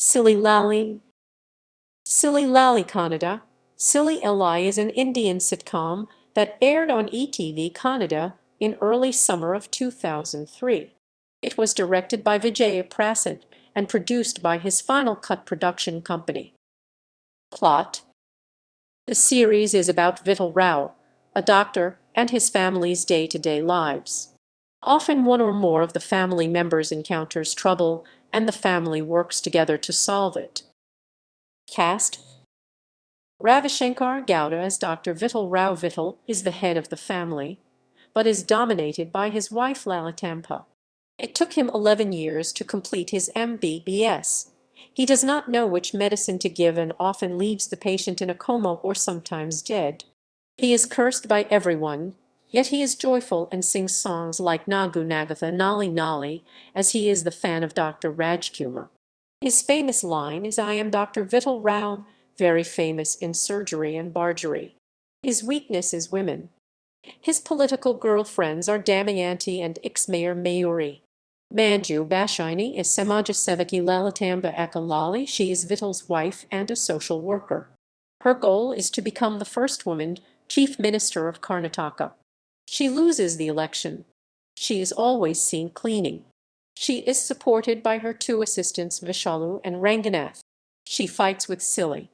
Silli Lalli. Silli Lalli Kannada. Silli Lalli is an Indian sitcom that aired on ETV Kannada in early summer of 2003. It was directed by Vijaya Prasad and produced by his Final Cut production company. Plot: the series is about Vittal Rao, a doctor, and his family's day-to-day lives. Often one or more of the family members encounters trouble, and the family works together to solve it. Cast: Ravishankar Gowda as Dr. Vittal Rao. Vittal is the head of the family, but is dominated by his wife Lalitampa. It took him 11 years to complete his MBBS. He does not know which medicine to give and often leaves the patient in a coma or sometimes dead. He is cursed by everyone, yet he is joyful and sings songs like Nagu Nagatha Nali Nali, as he is the fan of Dr. Rajkumar. His famous line is, "I am Dr. Vittal Rao," very famous in surgery and bargery. His weakness is women. His political girlfriends are Damayanti and ex-mayor Mayuri. Manju Bashini is Samajasevaki Lalitamba Akalali. She is Vittal's wife and a social worker. Her goal is to become the first woman chief minister of Karnataka. She loses the election. She is always seen cleaning. She is supported by her two assistants Vishalu and Ranganath. She fights with Silli.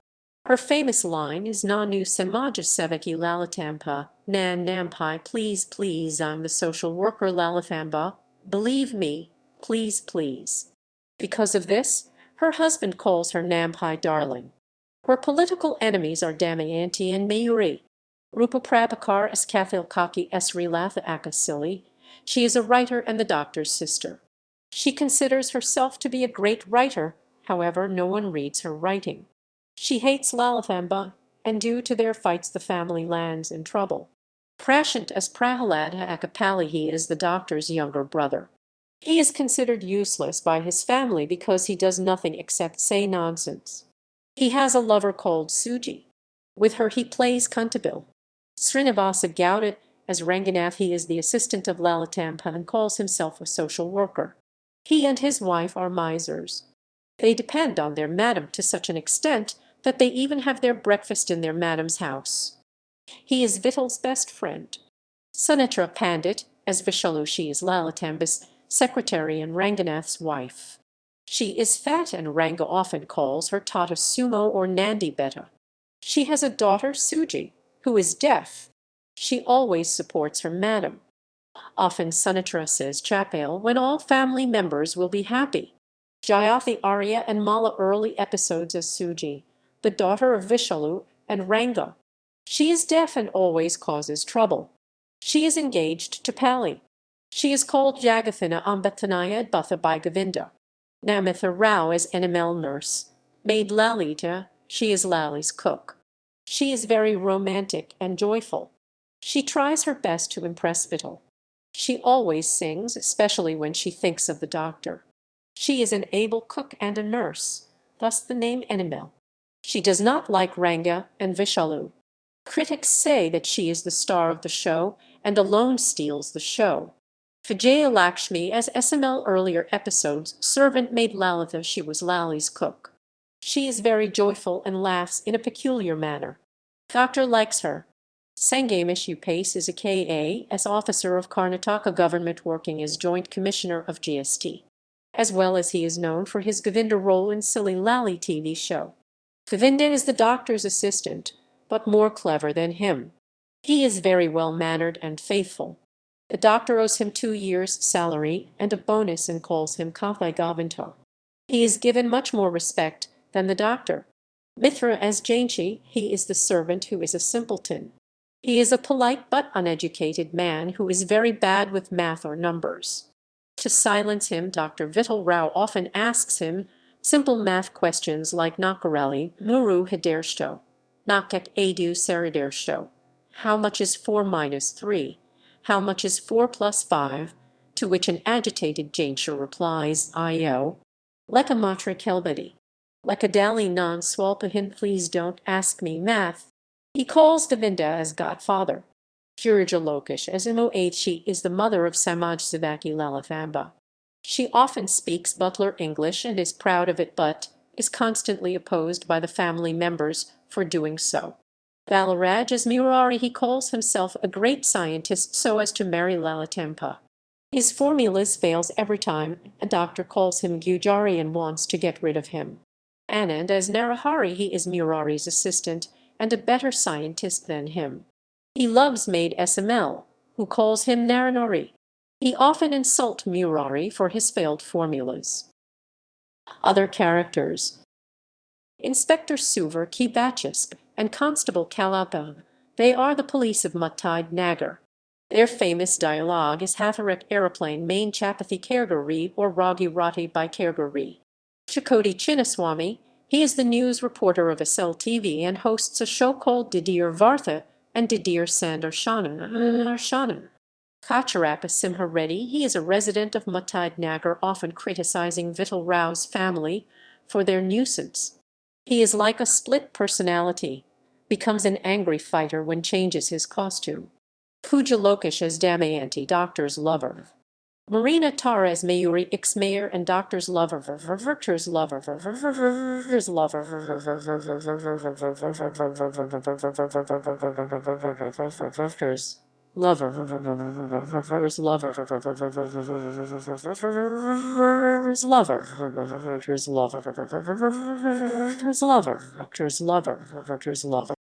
Her famous line is Nanu Samajasevaki Lalitampa, Nan Nampai, please, please, I'm the social worker Lalitamba, believe me, please, please. Because of this, her husband calls her Nampai darling. Her political enemies are Damayanti and Mayuri. Rupa Prabhakar as Kathil Kaki Sri Latha Akasili. She is a writer and the doctor's sister. She considers herself to be a great writer, however no one reads her writing. She hates Lalathamba, and due to their fights the family lands in trouble. Prashant as Prahalada Akapali. He is the doctor's younger brother. He is considered useless by his family because he does nothing except say nonsense. He has a lover called Suji. With her he plays Kuntabil. Srinivasa Gowda as Ranganath. He is the assistant of Lalitampa and calls himself a social worker. He and his wife are misers. They depend on their madam to such an extent that they even have their breakfast in their madam's house. He is Vittal's best friend. Sunitra Pandit as Vishalu. She is Lalitamba's secretary and Ranganath's wife. She is fat and Ranga often calls her Tata Sumo or Nandi Betta. She has a daughter Suji, who is deaf. She always supports her madam. Often Sunitra says Chapel when all family members will be happy. Jayathi Arya and Mala early episodes as Suji, the daughter of Vishalu and Ranga. She is deaf and always causes trouble. She is engaged to Pali. She is called Jagathina Ambatanaya Adbatha by Govinda. Namitha Rao as NML nurse. Maid Lalita. She is Lali's cook. She is very romantic and joyful. She tries her best to impress Vittal. She always sings, especially when she thinks of the doctor. She is an able cook and a nurse, thus the name Enimel. She does not like Ranga and Vishalu. Critics say that she is the star of the show and alone steals the show. Vijaya Lakshmi as SML earlier episodes servant maid Lalitha. She was Lali's cook. She is very joyful and laughs in a peculiar manner. Doctor likes her. Sangamish Upace is a KAS officer of Karnataka government working as Joint Commissioner of GST. As well as he is known for his Govinda role in Silli Lalli TV show. Govinda is the doctor's assistant, but more clever than him. He is very well-mannered and faithful. The doctor owes him 2 years' salary and a bonus and calls him Kathai Govinda. He is given much more respect than the doctor. Mithra as Jainchi. He is the servant who is a simpleton. He is a polite but uneducated man who is very bad with math or numbers. To silence him, Dr. Vittal Rao often asks him simple math questions like Nakarali Muru Hidersto, Nakek Adu Saridersto. How much is 4 minus 3? How much is 4 plus 5? To which an agitated Jainsha replies, Io. Lekamatra Kelbadi. Lekadali non swalpahin. Please don't ask me math. He calls Govinda as godfather. Girija Lokesh as Moh. She is the mother of Samaj Sivaki Lalathamba. She often speaks butler English and is proud of it, but is constantly opposed by the family members for doing so. Balaraj as Murari, he calls himself a great scientist so as to marry Lalitampa. His formulas fails every time. A doctor calls him Gujari and wants to get rid of him. Anand as Narahari, he is Murari's assistant and a better scientist than him. He loves maid SML, who calls him Naranori. He often insults Murari for his failed formulas. Other characters: Inspector Suvar Ki Bachis and Constable Kalapa. They are the police of Muttide Nagar. Their famous dialogue is Hatharak aeroplane main Chapathy Kergari or Ragi Rati by Kergari. Chakoti Chinnaswamy, he is the news reporter of SL TV and hosts a show called Didir Vartha and Didir Sandarshana. Kacharapa Simha Reddy, he is a resident of Muttide Nagar, often criticizing Vittal Rao's family for their nuisance. He is like a split personality, becomes an angry fighter when changes his costume. Pooja Lokesh as Damayanti, doctor's lover. Marina Torres Mayuri, ex-mayor and doctor's lover. Virtue's lover. Virtue's lover. Virtue's lover. Virtue's lover. Virtue's lover. Virtue's lover. Virtue's lover. Virtue's lover. Virtue's lover. Virtue's lover.